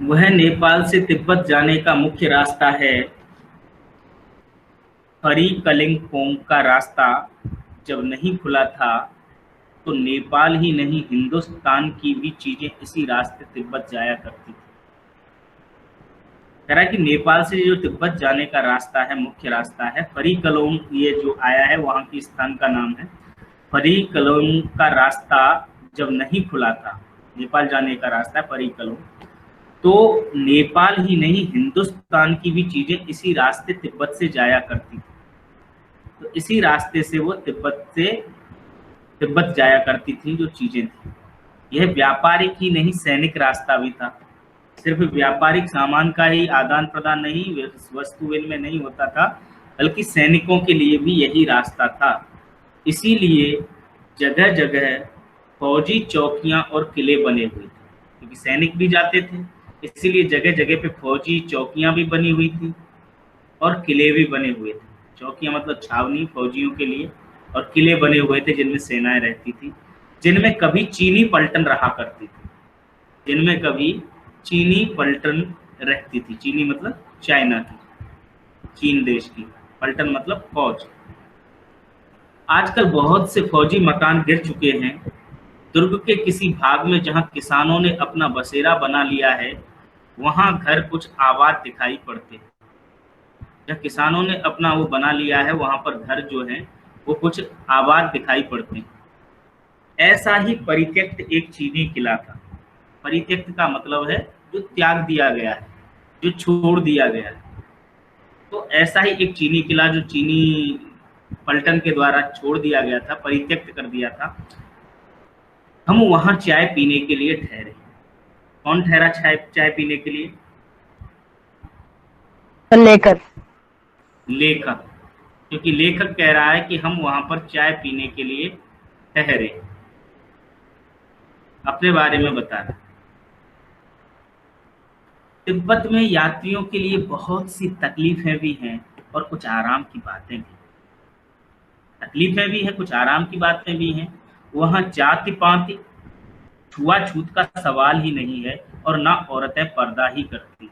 वह नेपाल से तिब्बत जाने का मुख्य रास्ता है। फरीकलिंगकोम का रास्ता जब नहीं खुला था तो नेपाल ही नहीं हिंदुस्तान की भी चीजें इसी रास्ते तिब्बत जाया करती थी। कह रहा है कि नेपाल से जो तिब्बत जाने का रास्ता है, मुख्य रास्ता है फरीकलोम, ये जो आया है वहां की स्थान का नाम है। फरीकलोम का रास्ता जब नहीं खुला था, नेपाल जाने का रास्ता है फरीकलोम, तो नेपाल ही नहीं हिंदुस्तान की भी चीजें इसी रास्ते तिब्बत से जाया करती थी। तो इसी रास्ते से वो तिब्बत जाया करती थी जो चीजें थी। यह व्यापारिक ही नहीं सैनिक रास्ता भी था। सिर्फ व्यापारिक सामान का ही आदान प्रदान नहीं, वस्तु विनिमय नहीं होता था, बल्कि सैनिकों के लिए भी यही रास्ता था। इसीलिए जगह जगह फौजी चौकियां और किले बने हुए थे, क्योंकि सैनिक भी जाते थे, इसीलिए जगह जगह पे फौजी चौकियां भी बनी हुई थी और किले भी बने हुए थे। चौकियां मतलब छावनी फौजियों के लिए, और किले बने हुए थे जिनमें सेनाएं रहती थी, जिनमें कभी चीनी पलटन रहा करती थी, जिनमें कभी चीनी पलटन रहती थी। चीनी मतलब चाइना की, चीन देश की, पलटन मतलब फौज। आजकल बहुत से फौजी मकान गिर चुके हैं। दुर्ग के किसी भाग में जहां किसानों ने अपना बसेरा बना लिया है, वहां घर कुछ आबाद दिखाई पड़ते हैं। जहाँ किसानों ने अपना वो बना लिया है, वहां पर घर जो है वो कुछ आबाद दिखाई पड़ते हैं। ऐसा ही परित्यक्त एक चीनी किला था। परित्यक्त का मतलब है जो त्याग दिया गया है, जो छोड़ दिया गया है। तो ऐसा ही एक चीनी किला जो चीनी पलटन के द्वारा छोड़ दिया गया था, परित्यक्त कर दिया था। हम वहां चाय पीने के लिए ठहरे। कौन ठहरा चाय चाय पीने के लिए? लेकर। लेखक। क्योंकि लेखक कह रहा है कि हम वहां पर चाय पीने के लिए ठहरे, अपने बारे में बता रहा है। तिब्बत में यात्रियों के लिए बहुत सी तकलीफें भी हैं और कुछ आराम की बातें भी। तकलीफें भी हैं, कुछ आराम की बातें भी हैं। वहां जाति पाति छुआछूत का सवाल ही नहीं है, और ना औरतें पर्दा ही करती,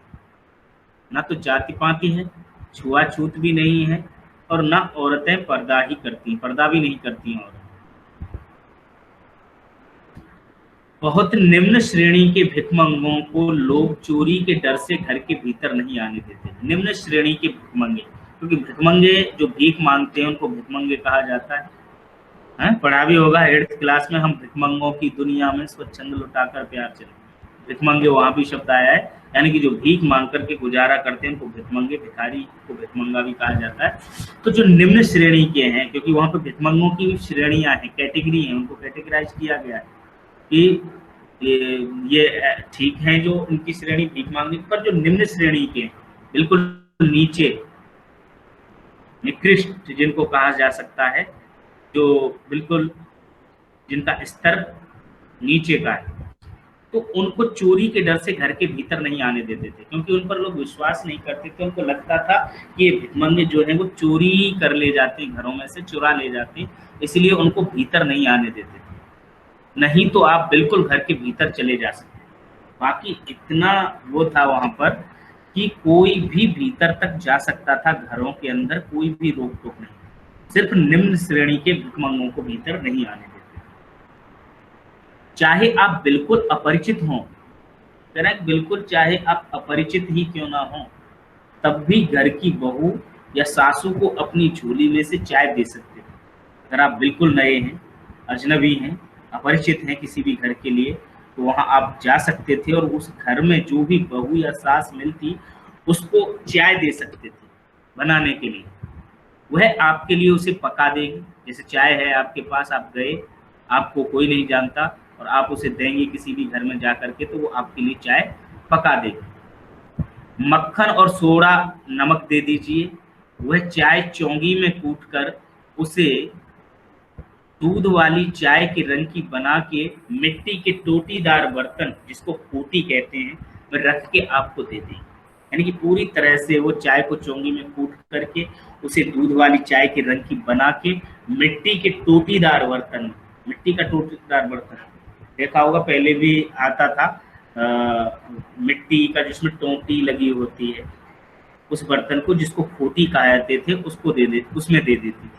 ना तो जाति पाति है, छुआछूत भी नहीं है, और ना औरतें पर्दा ही करती, पर्दा भी नहीं करती औरतें। बहुत निम्न श्रेणी के भिखमंगों को लोग चोरी के डर से घर के भीतर नहीं आने देते। निम्न श्रेणी के भिखमंगे, क्योंकि भिखमंगे जो भीख मांगते हैं उनको भिखमंगे कहा जाता है। पढ़ा भी होगा 8th क्लास में, हम भिखमंगों की दुनिया में स्वच्छंद लुटाकर प्यार चले। भिखमंगे वहां भी शब्द आया है, यानी कि जो भीख मांग करके गुजारा करते हैं उनको भिखमंगे, भिखारी को भिखमंगा भी कहा जाता है। तो जो निम्न श्रेणी के हैं, क्योंकि वहां पर भिखमंगों की श्रेणियां हैं, कैटेगरी हैं, उनको कैटेगराइज किया गया है कि ये ठीक है जो उनकी श्रेणी भीख मांगने पर, जो निम्न श्रेणी के बिल्कुल नीचे, निकृष्ट जिनको कहा जा सकता है, जो बिल्कुल जिनका स्तर नीचे का है, तो उनको चोरी के डर से घर के भीतर नहीं आने देते थे, क्योंकि उन पर लोग विश्वास नहीं करते थे। उनको लगता था कि ये भिखमंगे जो है वो चोरी कर ले जाते, घरों में से चुरा ले जाते, इसलिए उनको भीतर नहीं आने देते थे। नहीं तो आप बिल्कुल घर के भीतर चले जा सकते। बाकी इतना वो था वहां पर कि कोई भी भीतर तक जा सकता था, घरों के अंदर कोई भी रोक टोक नहीं। सिर्फ निम्न श्रेणी के भिखमंगों को भीतर नहीं आने देते। चाहे आप बिल्कुल अपरिचित हों, बिल्कुल चाहे आप अपरिचित ही क्यों ना हो, तब भी घर की बहू या सासू को अपनी झोली में से चाय दे सकते थे। अगर आप बिल्कुल नए हैं, अजनबी हैं, अपरिचित हैं किसी भी घर के लिए, तो वहां आप जा सकते थे और उस घर में जो भी बहू या सास मिलती उसको चाय दे सकते थे बनाने के लिए। वह आपके लिए उसे पका देगी। जैसे चाय है आपके पास, आप गए, आपको कोई नहीं जानता और आप उसे देंगे किसी भी घर में जा करके, तो वो आपके लिए चाय पका देगी। मक्खन और सोडा नमक दे दीजिए। वह चाय चौंगी में कूट कर उसे दूध वाली चाय के रंग की बना के मिट्टी के टोटीदार बर्तन, जिसको पोटी कहते हैं, में रख के आपको दे देंगे। यानी कि पूरी तरह से वो चाय को चौंगी में कूट करके उसे दूध वाली चाय के रंग की बना के मिट्टी के टोटीदार बर्तन, मिट्टी का टोटीदार बर्तन देखा होगा, पहले भी आता था मिट्टी का जिसमें टोंटी लगी होती है, उस बर्तन को, जिसको खोटी कहते थे, उसको उसमें दे देती थी।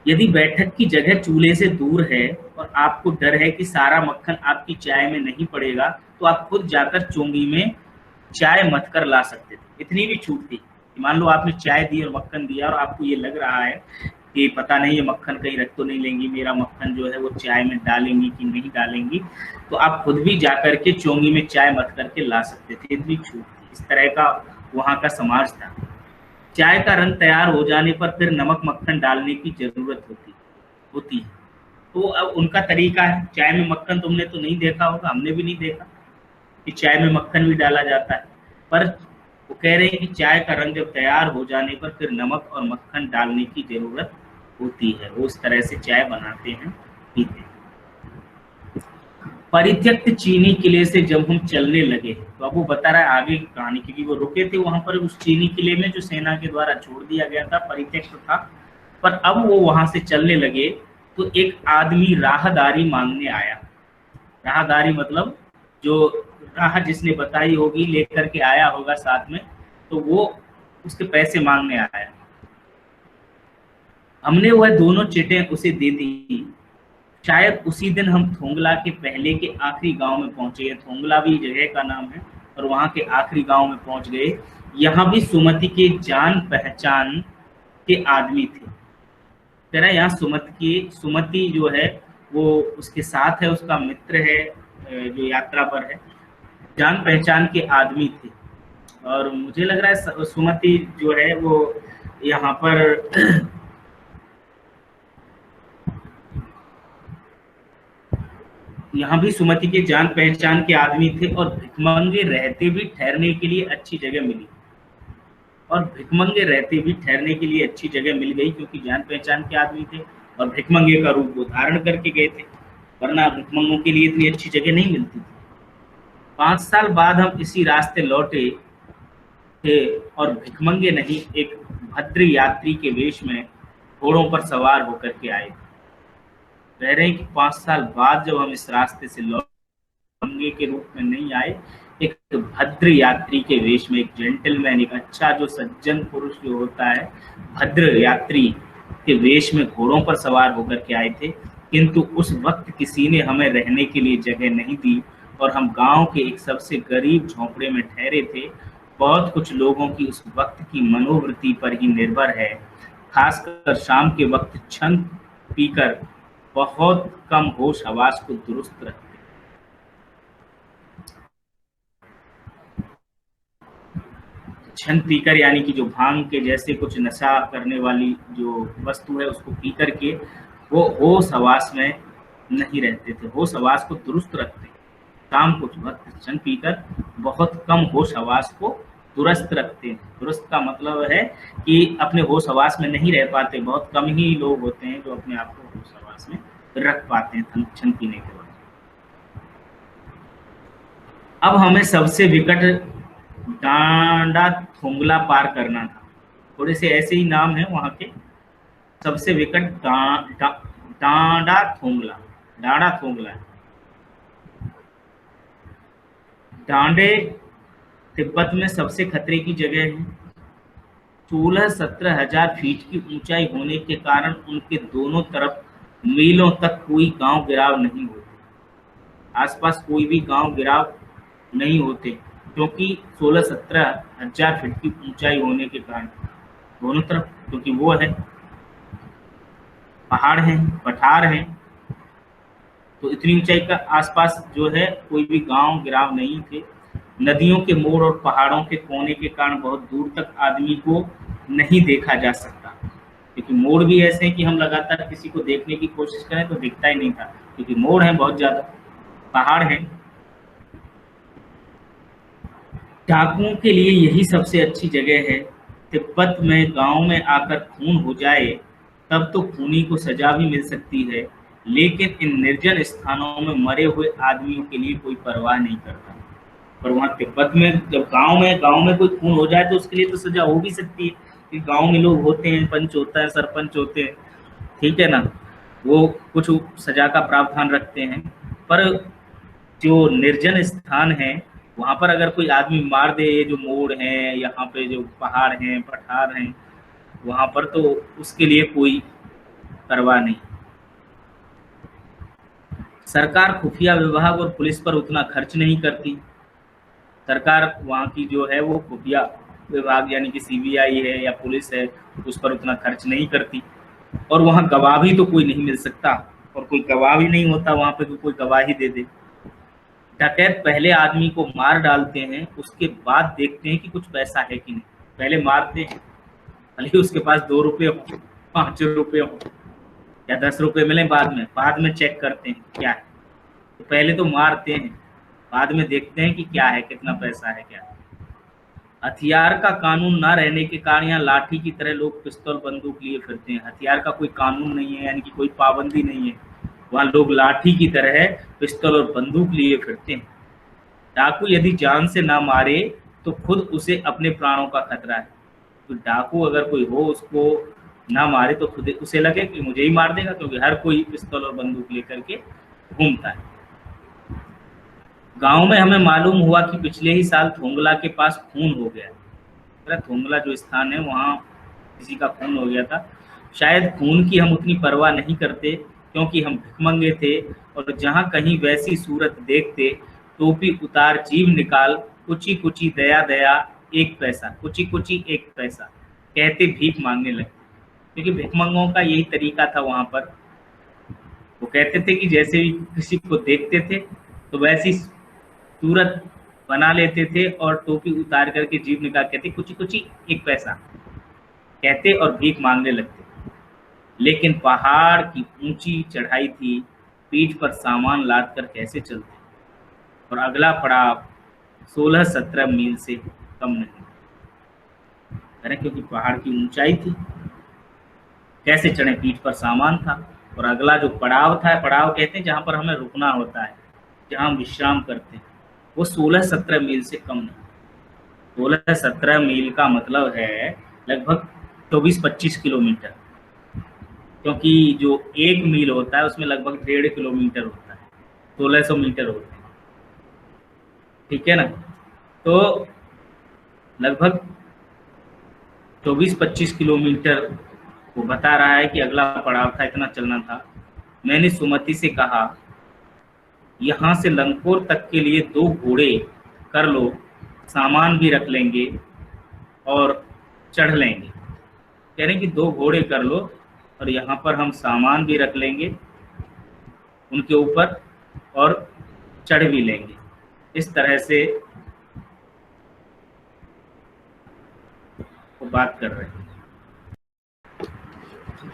यदि बैठक की जगह चूल्हे से दूर है और आपको डर है कि सारा मक्खन आपकी चाय में नहीं पड़ेगा, तो आप खुद जाकर चोंगी में चाय मथ कर ला सकते थे। इतनी भी छूट थी कि मान लो आपने चाय दी और मक्खन दिया और आपको ये लग रहा है कि पता नहीं ये मक्खन कहीं रख तो नहीं लेंगी, मेरा मक्खन जो है वो चाय में डालेंगी कि नहीं डालेंगी, तो आप खुद भी जाकर के चोंगी में चाय मथ करके ला सकते थे। इतनी छूट थी। इस तरह का वहाँ का समाज था। चाय का रंग तैयार हो जाने पर फिर नमक मक्खन डालने की जरूरत होती है। तो अब उनका तरीका है। चाय में मक्खन तुमने तो नहीं देखा होगा, हमने भी नहीं देखा कि चाय में मक्खन भी डाला जाता है, पर वो कह रहे हैं कि चाय का रंग जब तैयार हो जाने पर फिर नमक और मक्खन डालने की जरूरत होती है। वो उस तरह से चाय बनाते हैं, पीते हैं। परित्यक्त चीनी किले से जब हम चलने लगे, तो अब वो बता रहा है आगे की कहानी, क्योंकि वो रुके थे वहां पर उस चीनी किले में जो सेना के द्वारा छोड़ दिया गया था, परित्यक्त था। पर अब वो वहां से चलने लगे तो एक आदमी राहदारी मांगने आया। राहदारी मतलब जो राह जिसने बताई होगी, लेकर के आया होगा साथ में, तो वो उसके पैसे मांगने आया। हमने वह दोनों चिटें उसे दे दी। शायद उसी दिन हम थोंगला के पहले के आखिरी गांव में पहुंचे। थोंगला भी जगह का नाम है, और वहां के आखिरी गांव में पहुंच गए। यहाँ भी सुमति के जान पहचान के आदमी थे। कह रहा यहाँ सुमति जो है वो उसके साथ है, उसका मित्र है जो यात्रा पर है। जान पहचान के आदमी थे, और मुझे लग रहा है सुमति जो है वो यहाँ पर यहाँ भी सुमति के जान पहचान के आदमी थे, और भिखमंगे रहते भी ठहरने के लिए अच्छी जगह मिली। और भिखमंगे रहते भी ठहरने के लिए अच्छी जगह मिल गई, क्योंकि जान पहचान के आदमी थे और भिखमंगे का रूप वो धारण करके गए थे, वरना भिखमंगों के लिए इतनी अच्छी जगह नहीं मिलती थी। 5 साल बाद हम इसी रास्ते लौटे थे, और भिखमंगे नहीं, एक भद्र यात्री के वेश में घोड़ों पर सवार होकर के आए। कह रहे हैं कि 5 साल बाद जब हम इस रास्ते से लौटे के रूप में नहीं आए, एक भद्र यात्री के वेश में, एक जेंटलमैन, एक अच्छा जो सज्जन पुरुष जो होता है, भद्र यात्री के वेश में घोड़ों पर सवार होकर के आए थे। किंतु उस वक्त किसी ने हमें रहने के लिए जगह नहीं दी, और हम गांव के एक सबसे गरीब झोंपड़े में ठहरे थे। बहुत कुछ लोगों की उस वक्त की मनोवृत्ति पर ही निर्भर है, खासकर शाम के वक्त छंद पीकर बहुत कम होश हवास को दुरुस्त रखते। छंद पीकर यानी कि जो भांग के जैसे कुछ नशा करने वाली जो वस्तु है उसको पी करके वो होश हवास में नहीं रहते थे, होश हवास को दुरुस्त रखते। शाम कुछ वक्त छंद पीकर बहुत कम होश हवास को दुरुस्त रखते हैं। दुरुस्त का मतलब है कि अपने होश हवास में नहीं रह पाते। बहुत कम ही लोग होते हैं जो अपने आप को होश हवास में रख पाते हैं छंद पीने के बाद। अब हमें सबसे विकट डांडा थोंगला पार करना था। थोड़े से ऐसे ही नाम है वहां के। सबसे विकट डांडा थोंगला। डांडे तिब्बत में सबसे खतरे की जगह है। 16-17 हजार फीट की ऊंचाई होने के कारण उनके दोनों तरफ मीलों तक कोई गांव गिराव नहीं होते। आसपास कोई भी गांव गिराव नहीं होते, क्योंकि 16-17 हजार फीट की ऊंचाई होने के कारण दोनों तरफ, क्योंकि वो है पहाड़ हैं, पठार हैं, तो इतनी ऊंचाई का आसपास जो है कोई भी गांव गिराव नहीं थे। नदियों के मोड़ और पहाड़ों के कोने के कारण बहुत दूर तक आदमी को नहीं देखा जा सकता, क्योंकि मोड़ भी ऐसे हैं कि हम लगातार किसी को देखने की कोशिश करें तो दिखता ही नहीं था, क्योंकि मोड़ है, बहुत ज्यादा पहाड़ है। डाकुओं के लिए यही सबसे अच्छी जगह है। तिब्बत में गांव में आकर खून हो जाए तब तो खूनी को सजा भी मिल सकती है, लेकिन इन निर्जन स्थानों में मरे हुए आदमियों के लिए कोई परवाह नहीं करता। पर वहाँ तिब्बत में जब गांव में कोई खून हो जाए तो उसके लिए तो सजा हो भी सकती है, कि गांव में लोग होते हैं, पंच होता है, सरपंच होते हैं, ठीक है ना, वो कुछ सजा का प्रावधान रखते हैं। पर जो निर्जन स्थान है वहां पर अगर कोई आदमी मार दे, ये जो मोड़ हैं यहाँ पे जो पहाड़ हैं पठार हैं वहां पर, तो उसके लिए कोई परवाह नहीं। सरकार खुफिया विभाग और पुलिस पर उतना खर्च नहीं करती। सरकार वहाँ की जो है वो खुफिया विभाग यानी कि सीबीआई है या पुलिस है, उस पर उतना खर्च नहीं करती। और वहाँ गवाह भी तो कोई नहीं मिल सकता, और कोई गवाह भी नहीं होता वहाँ पे कि कोई गवाही दे दे। डकैत पहले आदमी को मार डालते हैं, उसके बाद देखते हैं कि कुछ पैसा है कि नहीं। पहले मारते हैं, भले ही उसके पास 2 रुपये हो, 5 रुपये हो या 10 रुपये मिले, बाद में चेक करते हैं क्या है। तो पहले तो मारते हैं, बाद में देखते हैं कि क्या है, कितना पैसा है, क्या है। हथियार का कानून ना रहने के कारण यहाँ लाठी की तरह लोग पिस्तौल बंदूक लिए फिरते हैं। हथियार का कोई कानून नहीं है, यानी कि कोई पाबंदी नहीं है, वहाँ लोग लाठी की तरह पिस्तौल और बंदूक लिए फिरते हैं। डाकू यदि जान से ना मारे तो खुद उसे अपने प्राणों का खतरा है। तो डाकू अगर कोई हो, उसको ना मारे तो खुद उसे लगे कि मुझे ही मार देगा, क्योंकि हर कोई पिस्तौल और बंदूक लेकर के घूमता है। गांव में हमें मालूम हुआ कि पिछले ही साल थोंगला के पास खून हो गया। थोंगला जो स्थान है वहाँ किसी का खून हो गया था। शायद खून की हम उतनी परवाह नहीं करते, क्योंकि हम भिखमंगे थे, और जहाँ कहीं वैसी सूरत देखते टोपी उतार जीभ निकाल कुची कुची दया दया 1 पैसा, कुची कुची 1 पैसा कहते भीख मांगने लगते। क्योंकि भिखमंगों का यही तरीका था वहाँ पर। वो कहते थे कि जैसे भी किसी को देखते थे तो वैसी सूरत बना लेते थे और टोपी उतार करके जीभ निकाल कहते कुची कुची 1 पैसा कहते और भीख मांगने लगते। लेकिन पहाड़ की ऊंची चढ़ाई थी, पीठ पर सामान लाद कर कैसे चलते, और अगला पड़ाव 16-17 मील से कम नहीं। अरे क्योंकि पहाड़ की ऊंचाई थी, कैसे चढ़े, पीठ पर सामान था। और अगला जो पड़ाव था, पड़ाव कहते हैं जहाँ पर हमें रुकना होता है, जहाँ हम विश्राम करते हैं, वो 16-17 मील से कम नहीं। 16-17 मील का मतलब है लगभग 24-25 किलोमीटर, क्योंकि जो 1 मील होता है उसमें लगभग 1.5 किलोमीटर होता है, 1600 मीटर होते हैं, ठीक है ना। तो लगभग 24-25 किलोमीटर वो बता रहा है कि अगला पड़ाव था, इतना चलना था। मैंने सुमति से कहा, यहाँ से लंगकोर तक के लिए 2 घोड़े कर लो, सामान भी रख लेंगे और चढ़ लेंगे। कह रहे हैं कि 2 घोड़े कर लो और यहाँ पर हम सामान भी रख लेंगे उनके ऊपर और चढ़ भी लेंगे। इस तरह से वो बात कर रहे हैं।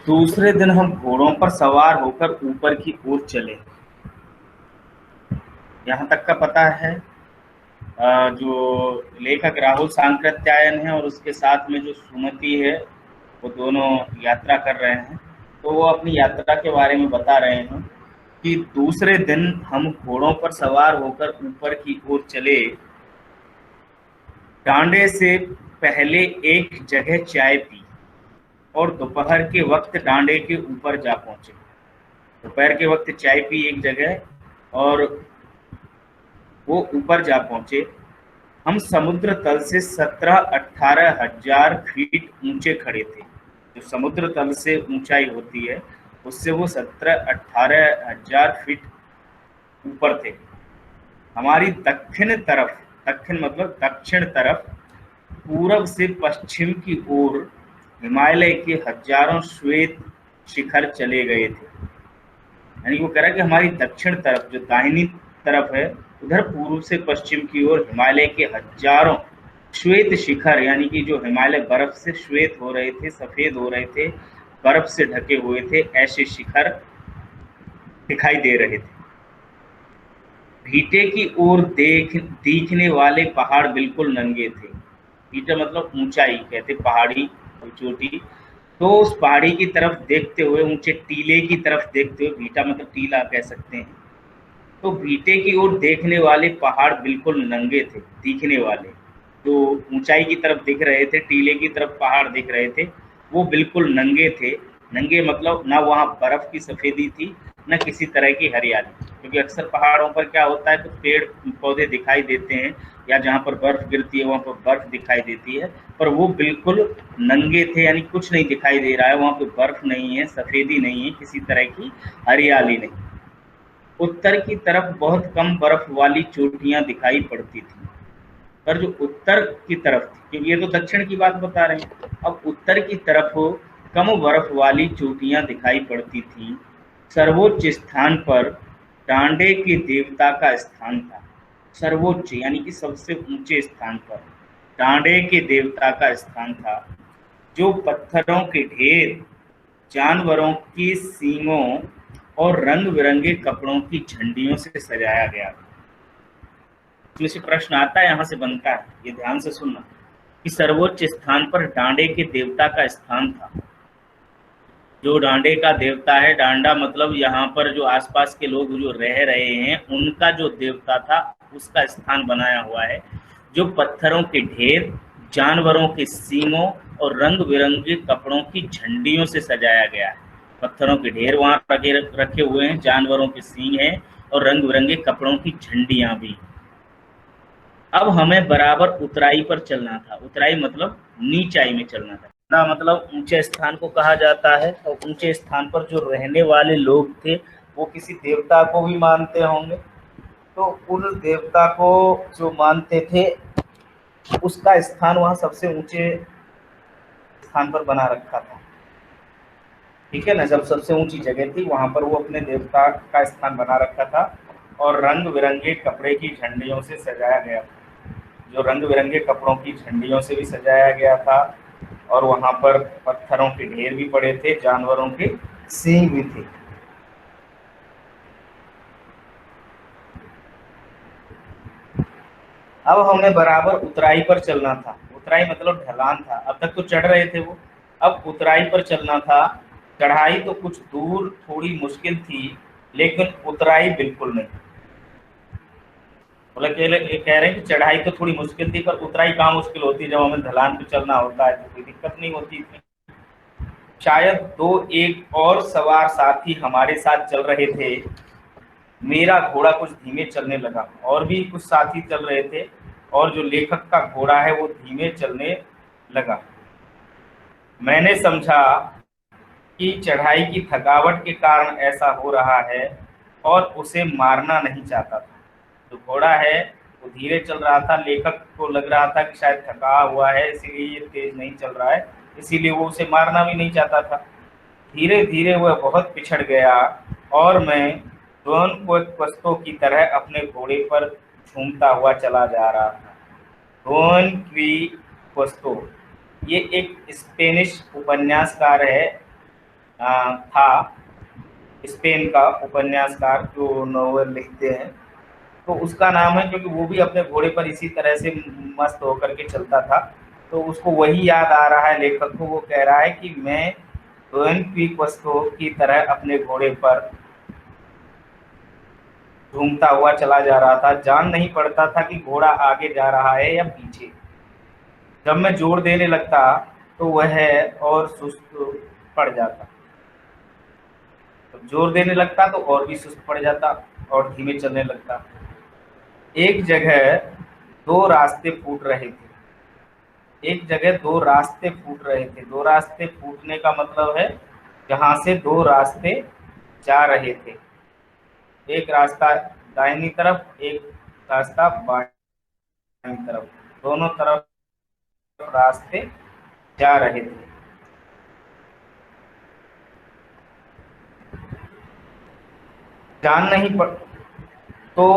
दूसरे दिन हम घोड़ों पर सवार होकर ऊपर की ओर चले। यहाँ तक का पता है। जो लेखक राहुल सांकृत्यायन है और उसके साथ में जो सुमति है, वो दोनों यात्रा कर रहे हैं। तो वो अपनी यात्रा के बारे में बता रहे हैं कि दूसरे दिन हम घोड़ों पर सवार होकर ऊपर की ओर चले। डांडे से पहले एक जगह चाय पी और दोपहर के वक्त डांडे के ऊपर जा पहुंचे। दोपहर के वक्त चाय पी एक जगह और वो ऊपर जा पहुंचे। हम समुद्र तल से 17-18 हजार फीट ऊंचे खड़े थे। जो समुद्र तल से ऊंचाई होती है उससे वो 17-18 हजार फीट ऊपर थे। हमारी दक्षिण तरफ, दक्षिण मतलब दक्षिण तरफ, पूरब से पश्चिम की ओर हिमालय के हजारों श्वेत शिखर चले गए थे। यानी वो कह रहा है कि हमारी दक्षिण तरफ, जो दाहिनी तरफ है, उधर पूर्व से पश्चिम की ओर हिमालय के हजारों श्वेत शिखर, यानी कि जो हिमालय बर्फ से श्वेत हो रहे थे, सफेद हो रहे थे, बर्फ से ढके हुए थे, ऐसे शिखर दिखाई दे रहे थे। भीटे की ओर दिखने वाले पहाड़ बिल्कुल नंगे थे। भीटा मतलब ऊंचाई, कहते पहाड़ी चोटी। तो उस पहाड़ी की तरफ देखते हुए, ऊंचे टीले की तरफ देखते हुए, भीटा मतलब टीला कह सकते हैं, तो भीटे की ओर देखने वाले पहाड़ बिल्कुल नंगे थे। दिखने वाले जो ऊंचाई की तरफ दिख रहे थे, टीले की तरफ पहाड़ दिख रहे थे, वो बिल्कुल नंगे थे। नंगे मतलब ना वहाँ बर्फ की सफेदी थी, न किसी तरह की हरियाली। क्योंकि अक्सर पहाड़ों पर क्या होता है, तो पेड़ पौधे दिखाई देते हैं या जहाँ पर बर्फ गिरती है वहाँ पर बर्फ दिखाई देती है, पर वो बिल्कुल नंगे थे, यानी कुछ नहीं दिखाई दे रहा है, वहाँ पे बर्फ नहीं है, सफेदी नहीं है, किसी तरह की हरियाली नहीं। उत्तर की तरफ बहुत कम बर्फ वाली चोटियां दिखाई पड़ती थी, पर जो उत्तर की तरफ थी, क्योंकि ये तो दक्षिण की बात बता रहे हैं, अब उत्तर की तरफ कम बर्फ वाली चोटियां दिखाई पड़ती थी। सर्वोच्च स्थान पर डांडे के देवता का स्थान था। सर्वोच्च यानी कि सबसे ऊंचे स्थान पर डांडे के देवता का स्थान था, जो पत्थरों के ढेर, जानवरों की सींगों और रंग बिरंगे कपड़ों की झंडियों से सजाया गया था। इसमें से प्रश्न आता है, यहाँ से बनता है, ये ध्यान से सुनना, कि सर्वोच्च स्थान पर डांडे के देवता का स्थान था। जो डांडे का देवता है, डांडा मतलब यहाँ पर जो आसपास के लोग जो रह रहे हैं उनका जो देवता था उसका स्थान बनाया हुआ है, जो पत्थरों के ढेर, जानवरों के सींगों और रंग बिरंगे कपड़ों की झंडियों से सजाया गया है। पत्थरों के ढेर वहाँ रखे हुए हैं, जानवरों के सींग हैं और रंग बिरंगे कपड़ों की झंडियां भी। अब हमें बराबर उतराई पर चलना था। उतराई मतलब नीचाई में चलना था, मतलब ऊंचे स्थान को कहा जाता है, और ऊंचे स्थान पर जो रहने वाले लोग थे वो किसी देवता को भी मानते होंगे, तो उन देवता को जो मानते थे उसका स्थान वहाँ सबसे ऊंचे स्थान पर बना रखा था। ठीक है ना, जब सबसे ऊंची जगह थी वहां पर वो अपने देवता का स्थान बना रखा था, और रंग बिरंगे कपड़े की झंडियों से सजाया गया था। जो रंग बिरंगे कपड़ों की झंडियों से भी सजाया गया था, और वहां पर पत्थरों के ढेर भी पड़े थे, जानवरों के सींग भी थे। अब हमें बराबर उतराई पर चलना था। उतराई मतलब ढलान था, अब तक तो चढ़ रहे थे वो, अब उतराई पर चलना था। चढ़ाई तो कुछ दूर थोड़ी मुश्किल थी, लेकिन उतराई बिल्कुल नहीं। मतलब कह रहे हैं कि चढ़ाई तो थोड़ी मुश्किल थी, पर उतराई कहाँ मुश्किल होती है, जब हमें ढलान पे चलना होता है तो कोई दिक्कत नहीं होती थी। शायद दो एक और सवार साथी हमारे साथ चल रहे थे। मेरा घोड़ा कुछ धीमे चलने लगा, और भी कुछ साथी चल रहे थे, और जो लेखक का घोड़ा है वो धीमे चलने लगा। मैंने समझा कि चढ़ाई की थकावट के कारण ऐसा हो रहा है, और उसे मारना नहीं चाहता था। जो घोड़ा है वो धीरे चल रहा था, लेखक को लग रहा था कि शायद थका हुआ है इसीलिए ये तेज नहीं चल रहा है, इसीलिए वो उसे मारना भी नहीं चाहता था। धीरे धीरे वह बहुत पिछड़ गया, और मैं डॉन क्विक्सो की तरह अपने घोड़े पर झूमता हुआ चला जा रहा था। डॉन क्विक्सो ये एक स्पेनिश उपन्यासकार है, था स्पेन का उपन्यासकार जो नॉवेल लिखते हैं, तो उसका नाम है, क्योंकि वो भी अपने घोड़े पर इसी तरह से मस्त होकर के चलता था, तो उसको वही याद आ रहा है लेखक को। वो कह रहा है कि मैं डॉन क्विक्सो की तरह अपने घोड़े पर घूमता हुआ चला जा रहा था। जान नहीं पड़ता था कि घोड़ा आगे जा रहा है या पीछे। जब मैं जोर देने लगता तो वह और सुस्त पड़ जाता, तो जोर देने लगता तो और भी सुस्त पड़ जाता और धीमे चलने लगता। एक जगह दो रास्ते फूट रहे थे। एक जगह दो रास्ते फूट रहे थे। दो रास्ते फूटने का मतलब है जहाँ से दो रास्ते जा रहे थे। एक रास्ता दाहिनी तरफ, एक रास्ता बाईं तरफ, दोनों तरफ रास्ते जा रहे थे। जान नहीं पड़ तो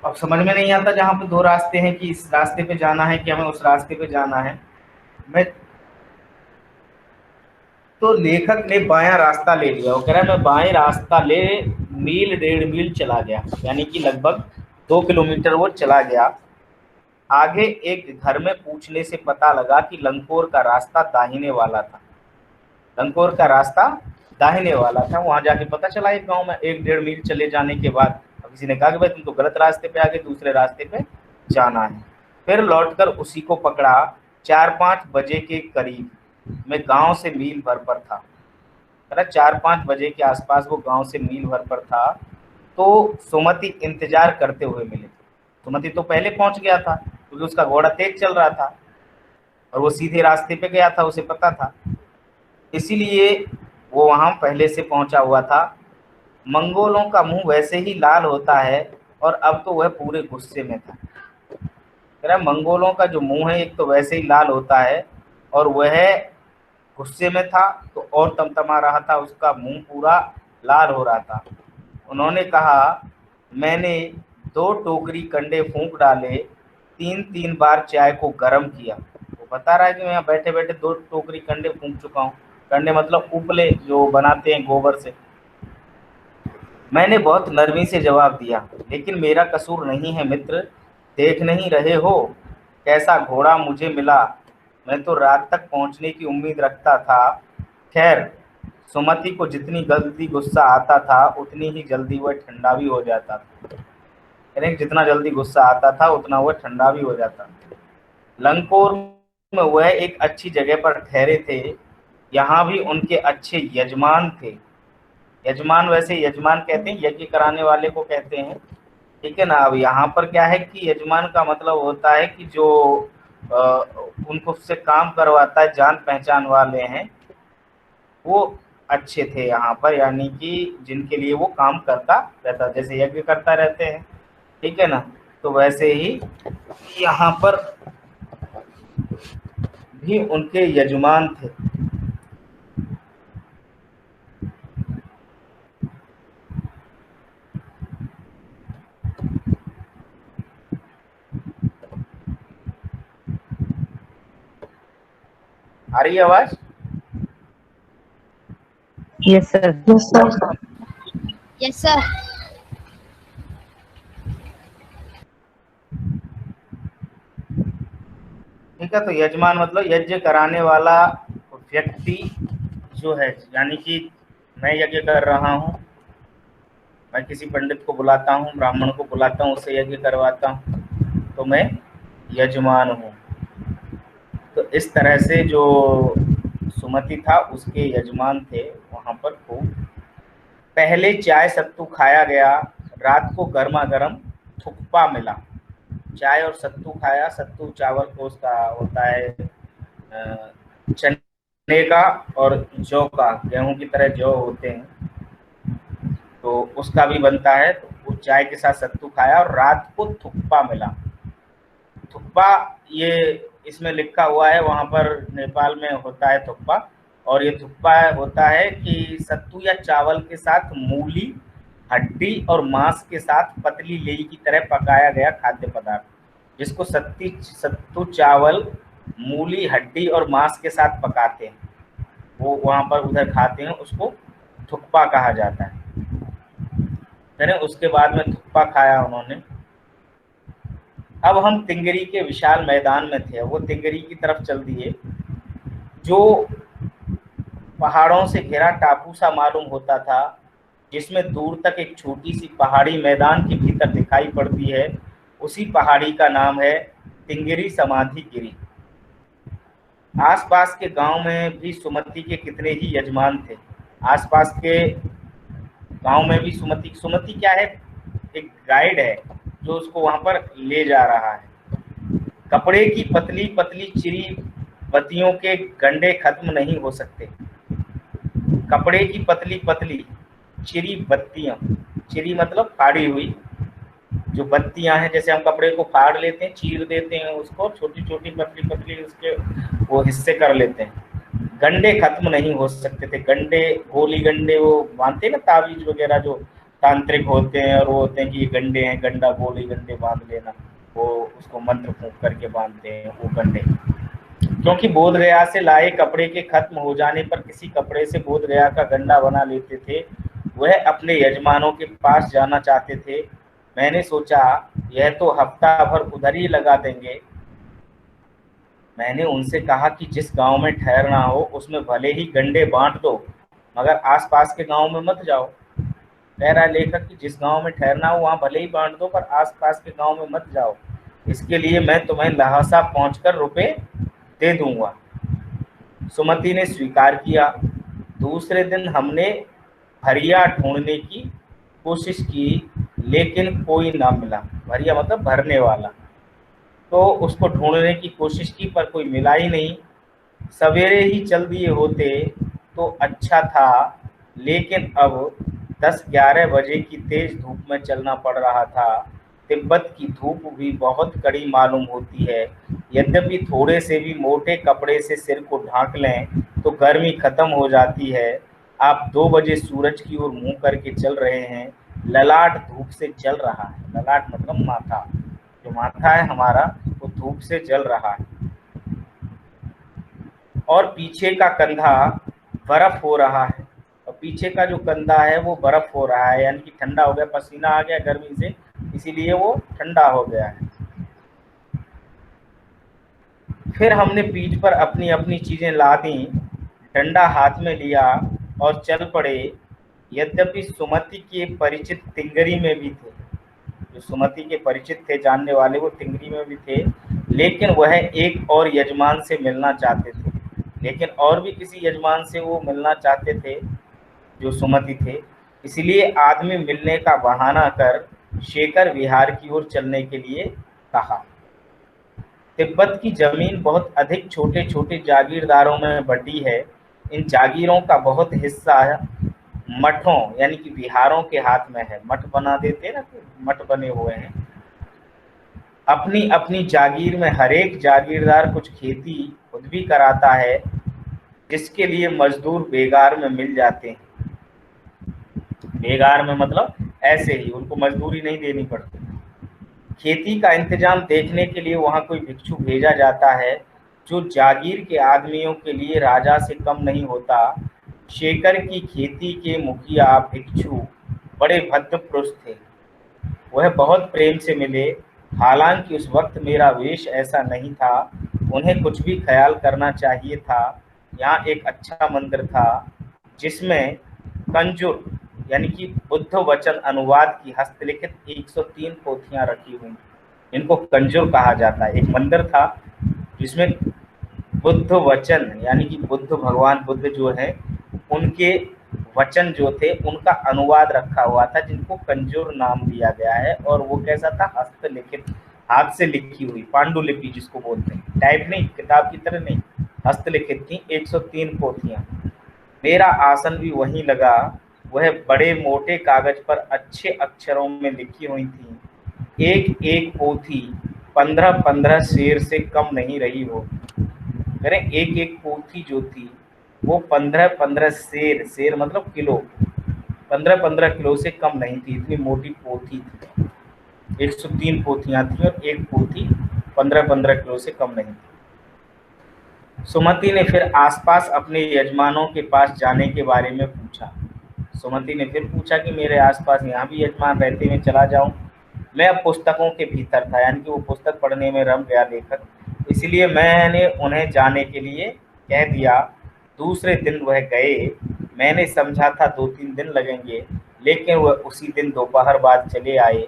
अब समझ में नहीं आता जहाँ पे दो रास्ते हैं कि इस रास्ते पे जाना है कि हमें उस रास्ते पे जाना है। मैं तो लेखक ने बायां रास्ता ले लिया। वो कह रहा है मैं बाएं रास्ता ले मील 1.5 मील चला गया, यानी कि लगभग 2 किलोमीटर वो चला गया। आगे एक घर में पूछने से पता लगा कि लंकोर का रास्ता दाहिने वाला था। लंकोर का रास्ता दाहिने वाला था। वहां जाके पता चला एक गांव में 1-1.5 मील चले जाने के बाद किसी ने कहा कि भाई तुम तो गलत रास्ते पे आगे, दूसरे रास्ते पे जाना है। फिर लौटकर उसी को पकड़ा। 4-5 बजे के करीब मैं गांव से मील भर पर था। मतलब 4-5 बजे के आसपास वो गांव से मील भर पर था, तो सुमति इंतजार करते हुए मिले। सुमति तो पहले पहुंच गया था क्योंकि उसका घोड़ा तेज चल रहा था और वो सीधे रास्ते पे गया था, उसे पता था, इसीलिए वो वहां पहले से पहुंचा हुआ था। मंगोलों का मुंह वैसे ही लाल होता है, और अब तो वह पूरे गुस्से में था। कह रहा मंगोलों का जो मुंह है एक तो वैसे ही लाल होता है, और वह गुस्से में था तो और तमतमा रहा था, उसका मुंह पूरा लाल हो रहा था। उन्होंने कहा, मैंने 2 टोकरी कंडे फूंक डाले, 3-3 बार चाय को गर्म किया। वो बता रहा है कि मैं यहाँ बैठे बैठे 2 टोकरी कंडे फूंक चुका हूँ। कंडे मतलब उपले जो बनाते हैं गोबर से। मैंने बहुत नरमी से जवाब दिया, लेकिन मेरा कसूर नहीं है मित्र, देख नहीं रहे हो कैसा घोड़ा मुझे मिला। मैं तो रात तक पहुंचने की उम्मीद रखता था। खैर, सुमति को जितनी जल्दी गुस्सा आता था उतनी ही जल्दी वह ठंडा भी हो जाता था। यानी जितना जल्दी गुस्सा आता था उतना वह ठंडा भी हो जाता। लंकोर में वह एक अच्छी जगह पर ठहरे थे। यहाँ भी उनके अच्छे यजमान थे। यजमान, वैसे यजमान कहते हैं यज्ञ कराने वाले को कहते हैं, ठीक है ना। अब यहाँ पर क्या है कि यजमान का मतलब होता है कि जो अ, उनको उससे काम करवाता है, जान पहचान वाले हैं, वो अच्छे थे यहाँ पर, यानी कि जिनके लिए वो काम करता रहता, जैसे यज्ञ करता रहते हैं, ठीक है ना। तो वैसे ही यहाँ पर भी उनके यजमान थे। आ रही है आवाज? Yes sir. Yes sir. Yes sir. ठीक है, तो यजमान मतलब यज्ञ कराने वाला व्यक्ति जो है, यानी कि मैं यज्ञ कर रहा हूँ, मैं किसी पंडित को बुलाता हूँ, ब्राह्मण को बुलाता हूँ, उससे यज्ञ करवाता हूँ, तो मैं यजमान हूँ। तो इस तरह से जो सुमति था उसके यजमान थे वहां पर खूब। पहले चाय सत्तू खाया गया, रात को गर्मा गर्म थुक्पा मिला। चाय और सत्तू खाया। सत्तू चावल को उसका होता है चने का और जौ का, गेहूं की तरह जौ होते हैं, तो उसका भी बनता है। तो वो चाय के साथ सत्तू खाया और रात को थुक्पा मिला। थुक्पा, ये इसमें लिखा हुआ है, वहां पर नेपाल में होता है थुक्पा। और ये थुक्पा होता है कि सत्तू या चावल के साथ मूली, हड्डी और मांस के साथ पतली लेई की तरह पकाया गया खाद्य पदार्थ, जिसको सत्तू चावल, मूली, हड्डी और मांस के साथ पकाते हैं, वो वहां पर उधर खाते हैं, उसको थुक्पा कहा जाता है। फिर उसके बाद में थुक्पा खाया उन्होंने। अब हम तिंगरी के विशाल मैदान में थे। वो तिंगरी की तरफ चल दिए, जो पहाड़ों से घिरा टापू सा मालूम होता था, जिसमें दूर तक एक छोटी सी पहाड़ी मैदान के भीतर दिखाई पड़ती है। उसी पहाड़ी का नाम है तिंगरी समाधि गिरी। आसपास के गांव में भी सुमति के कितने ही यजमान थे। आसपास के गांव में भी सुमति सुमति क्या है, एक गाइड है जो उसको वहां पर ले जा रहा है। कपड़े की पतली पतली चिरी बत्तियों के गंडे खत्म नहीं हो सकते। कपड़े की पतली पतली चिरी बत्तियां, चिरी मतलब फाड़ी हुई जो बत्तियां हैं, जैसे हम कपड़े को फाड़ लेते हैं, चीर देते हैं उसको, छोटी छोटी पतली पतली उसके वो हिस्से कर लेते हैं। गंडे खत्म नहीं हो सकते थे। गंडे, गोली गंडे वो बांधते हैं ना, ताबीज वगैरह जो तांत्रिक होते हैं, और वो होते हैं कि ये गंडे हैं, गंडा गोली गंडे बांध लेना, वो उसको मंत्र फूंक करके बांधते हैं वो गंडे। क्योंकि बोधगया से लाए कपड़े के खत्म हो जाने पर किसी कपड़े से बोधगया का गंडा बना लेते थे। वह अपने यजमानों के पास जाना चाहते थे। मैंने सोचा यह तो हफ्ता भर उधर ही लगा देंगे। मैंने उनसे कहा कि जिस गांव में ठहरना हो उसमें भले ही गंडे बांट दो, मगर आसपास के गांव में मत जाओ। कह रहा लेखक कि जिस गांव में ठहरना हो वहां भले ही बांट दो, पर आसपास के गांव में मत जाओ। इसके लिए मैं तुम्हें लहासा पहुंचकर रुपए दे दूंगा। सुमति ने स्वीकार किया। दूसरे दिन हमने भरिया ढूंढने की कोशिश की, लेकिन कोई ना मिला। भरिया मतलब भरने वाला। तो उसको ढूंढने की कोशिश की पर कोई मिला ही नहीं। सवेरे ही चल दिए होते तो अच्छा था, लेकिन अब 10-11 बजे की तेज धूप में चलना पड़ रहा था। तिब्बत की धूप भी बहुत कड़ी मालूम होती है। यद्यपि थोड़े से भी मोटे कपड़े से सिर को ढांक लें तो गर्मी खत्म हो जाती है। आप 2 बजे सूरज की ओर मुंह करके चल रहे हैं। ललाट धूप से जल रहा है। ललाट मतलब माथा, जो माथा है हमारा वो धूप से जल रहा है। और पीछे का कंधा बर्फ हो रहा है। और पीछे का जो कंधा है वो बर्फ हो रहा है, यानी कि ठंडा हो गया, पसीना आ गया गर्मी से, इसीलिए वो ठंडा हो गया है। फिर हमने पीठ पर अपनी अपनी चीजें लादी, डंडा हाथ में लिया और चल पड़े। यद्यपि सुमति के परिचित तिंगरी में भी थे, जो सुमति के परिचित थे जानने वाले वो तिंगरी में भी थे, लेकिन वह एक और यजमान से मिलना चाहते थे। लेकिन और भी किसी यजमान से वो मिलना चाहते थे जो सुमति थे। इसलिए आदमी मिलने का बहाना कर शेखर विहार की ओर चलने के लिए कहा। तिब्बत की जमीन बहुत अधिक छोटे छोटे जागीरदारों में बटी है। इन जागीरों का बहुत हिस्सा मठों यानी कि विहारों के हाथ में है। मठ बना देते ना, तो मठ बने हुए हैं। अपनी अपनी जागीर में हरेक जागीरदार कुछ खेती खुद भी कराता है, जिसके लिए मजदूर बेगार में मिल जाते हैं। बेगार में मतलब ऐसे ही, उनको मजदूरी नहीं देनी पड़ती। खेती का इंतजाम देखने के लिए वहां कोई भिक्षु भेजा जाता है, जो जागीर के आदमियों के लिए राजा से कम नहीं होता। शेखर की खेती के मुखिया भिक्षु बड़े भद्र पुरुष थे। वह बहुत प्रेम से मिले। हालांकि उस वक्त मेरा वेश ऐसा नहीं था। उन्हें कुछ भी ख्याल करना चाहिए था। यहाँ एक अच्छा मंदिर था, जिसमें कंजुर यानी कि बुद्ध वचन अनुवाद की हस्तलिखित 103 पोथियां रखी हुई। इनको कंजुर कहा जाता है। एक मंदिर था जिसमें बुद्ध वचन यानी कि बुद्ध भगवान बुद्ध जो है उनके वचन जो थे उनका अनुवाद रखा हुआ था, जिनको कंजूर नाम दिया गया है। और वो कैसा था, हस्तलिखित, हाथ से लिखी हुई, पांडुलिपि जिसको बोलते हैं, टाइप नहीं, किताब की तरह नहीं, हस्तलिखित थी 103 पोथियां। मेरा आसन भी वहीं लगा। वह बड़े मोटे कागज पर अच्छे अक्षरों में लिखी हुई थी। एक एक पोथी 15-15 शेर से कम नहीं रही हो। करें, एक एक पोथी जो थी वो 15-15 शेर, शेर मतलब किलो, 15-15 किलो से कम नहीं थी। इतनी मोटी पोथी थी। 103 पोथियां थी और एक पोथी 15-15 किलो से कम नहीं थी। सुमति ने फिर आसपास अपने यजमानों के पास जाने के बारे में पूछा। सुमति ने फिर पूछा कि मेरे आसपास यहाँ भी यजमान रहते, मैं चला जाऊं। मैं अब पुस्तकों के भीतर था, यानी कि वो पुस्तक पढ़ने में रम गया लेखक, इसलिए मैंने उन्हें जाने के लिए कह दिया। दूसरे दिन वह गए। मैंने समझा था 2-3 दिन लगेंगे, लेकिन वह उसी दिन दोपहर बाद चले आए।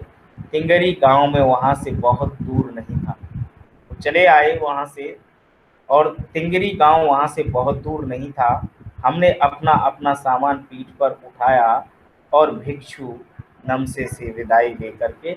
तिंगरी गांव में वहां से बहुत दूर नहीं था। वो चले आए वहां से, और तिंगरी गांव वहां से बहुत दूर नहीं था। हमने अपना अपना सामान पीठ पर उठाया और भिक्षु नमसे से विदाई लेकर के